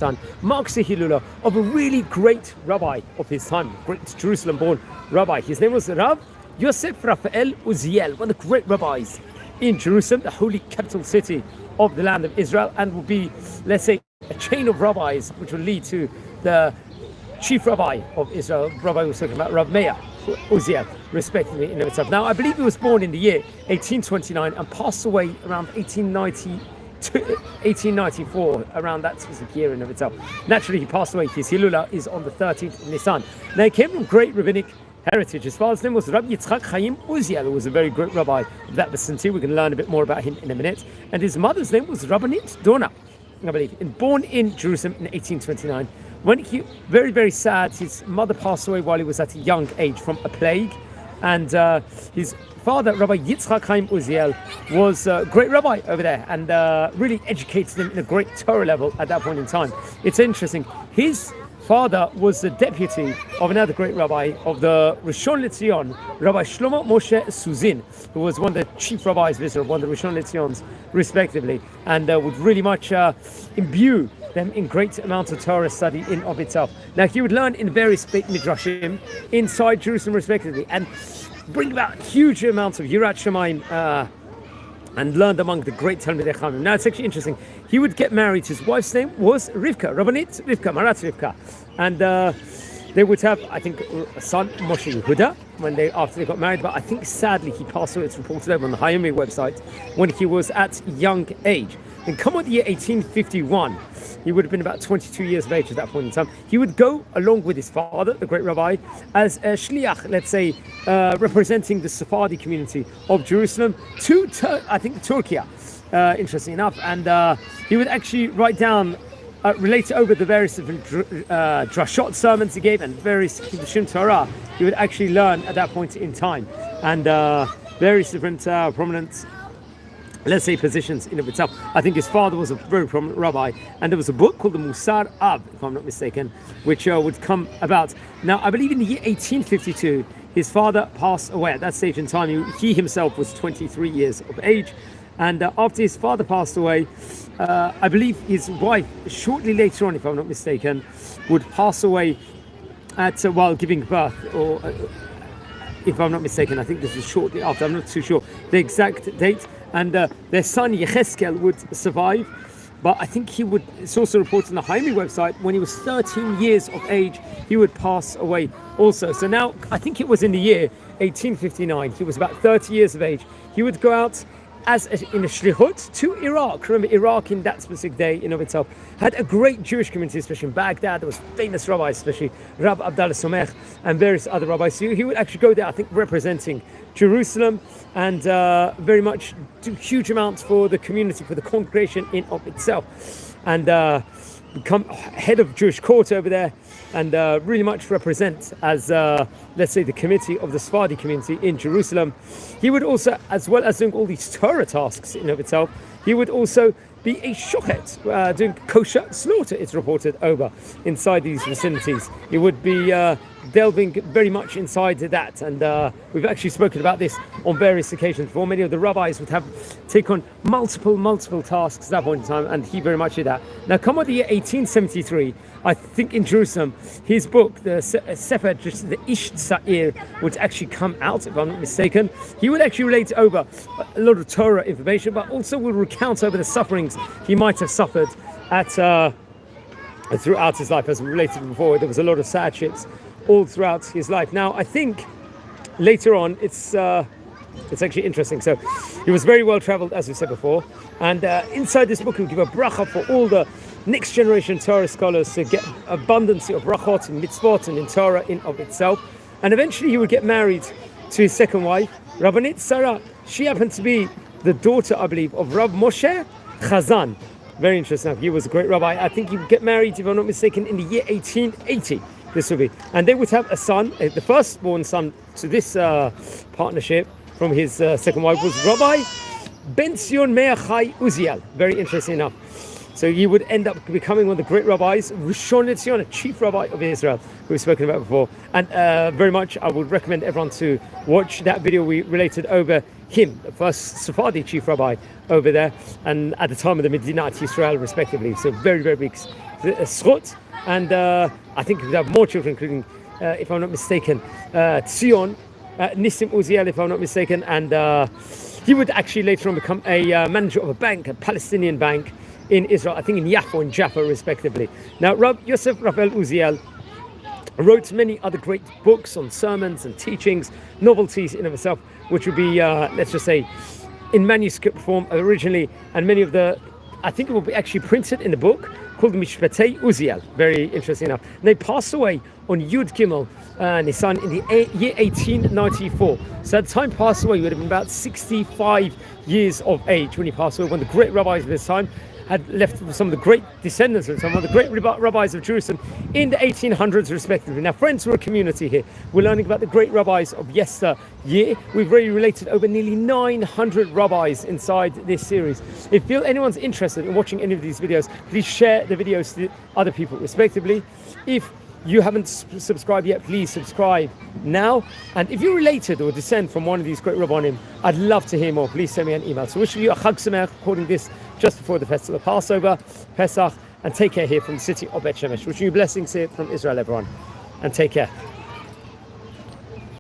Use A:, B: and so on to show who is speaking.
A: Nisan marks the Hilula of a really great rabbi of his time, great Jerusalem-born rabbi. His name was Rav Yosef Rafael Uzziel, one of the great rabbis in Jerusalem, the holy capital city of the land of Israel, and will be, let's say, a chain of rabbis which will lead to the chief rabbi of Israel. Rabbi was talking about Rav Meir, Uzziel, respectively in itself. Now, I believe he was born in the year 1829 and passed away around 1894, around that specific year in of itself. Naturally, he passed away. His Hilula is on the 13th of Nisan. Now, he came from great rabbinic heritage. His father's name was Rabbi Yitzchak Chaim Uzziel, who was a very great rabbi of that vicinity. We're going to learn a bit more about him in a minute. And his mother's name was Rabbanit Dona, I believe, and born in Jerusalem in 1829. When he, very, very sad, his mother passed away while he was at a young age from a plague. And his father, Rabbi Yitzchak Chaim Uzziel, was a great rabbi over there and really educated him in a great Torah level at that point in time. It's interesting. His father was the deputy of another great rabbi of the Rishon LeZion, Rabbi Shlomo Moshe Suzin, who was one of the chief rabbis of Israel, one of the Rishon LeZions, respectively, and would really much imbue them in great amounts of Torah study in of itself. Now, he would learn in various Beit Midrashim inside Jerusalem, respectively, and bring about huge amounts of Yirat Shamayim and learned among the great Talmidei Chachamim. Now, it's actually interesting. He would get married. His wife's name was Rivka, Rabbanit Rivka, Marat Rivka, and they would have, I think, a son, Moshe Yehuda, after they got married. But I think, sadly, he passed away. It's reported over on the Hayami website when he was at young age. And come on, the year 1851, he would have been about 22 years of age at that point in time. He would go along with his father, the great rabbi, as a shliach, let's say, representing the Sephardi community of Jerusalem to, I think, Turkey, interesting enough. And he would actually write down, relate over the various different drashot sermons he gave and various Kiddushim Torah he would actually learn at that point in time. And various different prominent, let's say, positions in of itself. I think his father was a very prominent rabbi, and there was a book called the Musar Ab, if I'm not mistaken, which would come about. Now, I believe in the year 1852, his father passed away. At that stage in time, he himself was 23 years of age, and after his father passed away, I believe his wife, shortly later on, if I'm not mistaken, would pass away while giving birth, or if I'm not mistaken, I think this was shortly after. I'm not too sure the exact date. And their son Yecheskel would survive, but I think he would, it's also reported on the Haimi website, when he was 13 years of age, he would pass away also. So now, I think it was in the year 1859, he was about 30 years of age. He would go out in a shlichut to Iraq. Remember, Iraq in that specific day in of itself had a great Jewish community, especially in Baghdad. There was famous rabbis, especially Rab Abdallah Somech and various other rabbis. So he would actually go there, I think, representing Jerusalem, and very much do huge amounts for the community, for the congregation in of itself, and become head of Jewish court over there, and really much represent as, let's say, the committee of the Sephardi community in Jerusalem. He would also, as well as doing all these Torah tasks in of itself, he would also be a shochet, doing kosher slaughter, it's reported, over inside these vicinities. He would be delving very much inside that, and we've actually spoken about this on various occasions before. Many of the rabbis would take on multiple tasks at that point in time, and he very much did that. Now, come on the year 1873, I think in Jerusalem, his book, the Sefer, the Ish Tza'ir, would actually come out, if I'm not mistaken. He would actually relate over a lot of Torah information, but also will recount over the sufferings he might have suffered throughout his life. As we related before, there was a lot of hardships all throughout his life. Now, I think later on, it's actually interesting. So he was very well traveled, as we said before, and inside this book, he'll give a bracha for all the next generation Torah scholars to get abundance of brachot in mitzvot and in Torah in of itself. And eventually he would get married to his second wife, Rabbanit Sarah. She happened to be the daughter, I believe, of Rav Moshe Chazan. Very interesting. He was a great rabbi. I think he would get married, if I'm not mistaken, in the year 1880. This would be. And they would have a son. The firstborn son to this partnership from his second wife was Rabbi Ben Sion Meir Chai Uzziel. Very interesting enough. So he would end up becoming one of the great rabbis, Rishon LeZion, a chief rabbi of Israel, who we've spoken about before. And very much, I would recommend everyone to watch that video we related over him, the first Sephardi chief rabbi over there, and at the time of the Medinat Yisrael, respectively. So very, very big schut. And I think we have more children, including, if I'm not mistaken, Tzion, Nissim Uzziel, if I'm not mistaken, and he would actually later on become a manager of a bank, a Palestinian bank in Israel, I think in Yaffo and Jaffa, respectively. Now, Yosef Rafael Uzziel wrote many other great books on sermons and teachings, novelties in of itself, which would be, let's just say, in manuscript form originally, and many of the, I think it will be actually printed in the book called Mishpatei Uzziel. Very interesting enough. And they passed away on Yud Gimel Nisan in the year 1894. So at the time he passed away, he would have been about 65 years of age when he passed away, one of the great rabbis of his time, had left some of the great descendants of some of the great rabbis of Jerusalem in the 1800s, respectively. Now, friends, we're a community here. We're learning about the great rabbis of yesteryear. We've already related over nearly 900 rabbis inside this series. If anyone's interested in watching any of these videos, please share the videos to other people, respectively. If you haven't subscribed yet, please subscribe now. And if you're related or descend from one of these great rabbanim, I'd love to hear more. Please send me an email. So wishing you a Chag Sameach, recording this just before the festival of Passover, Pesach, and take care here from the city of Bet Shemesh. Wishing you blessings here from Israel, everyone, and take care.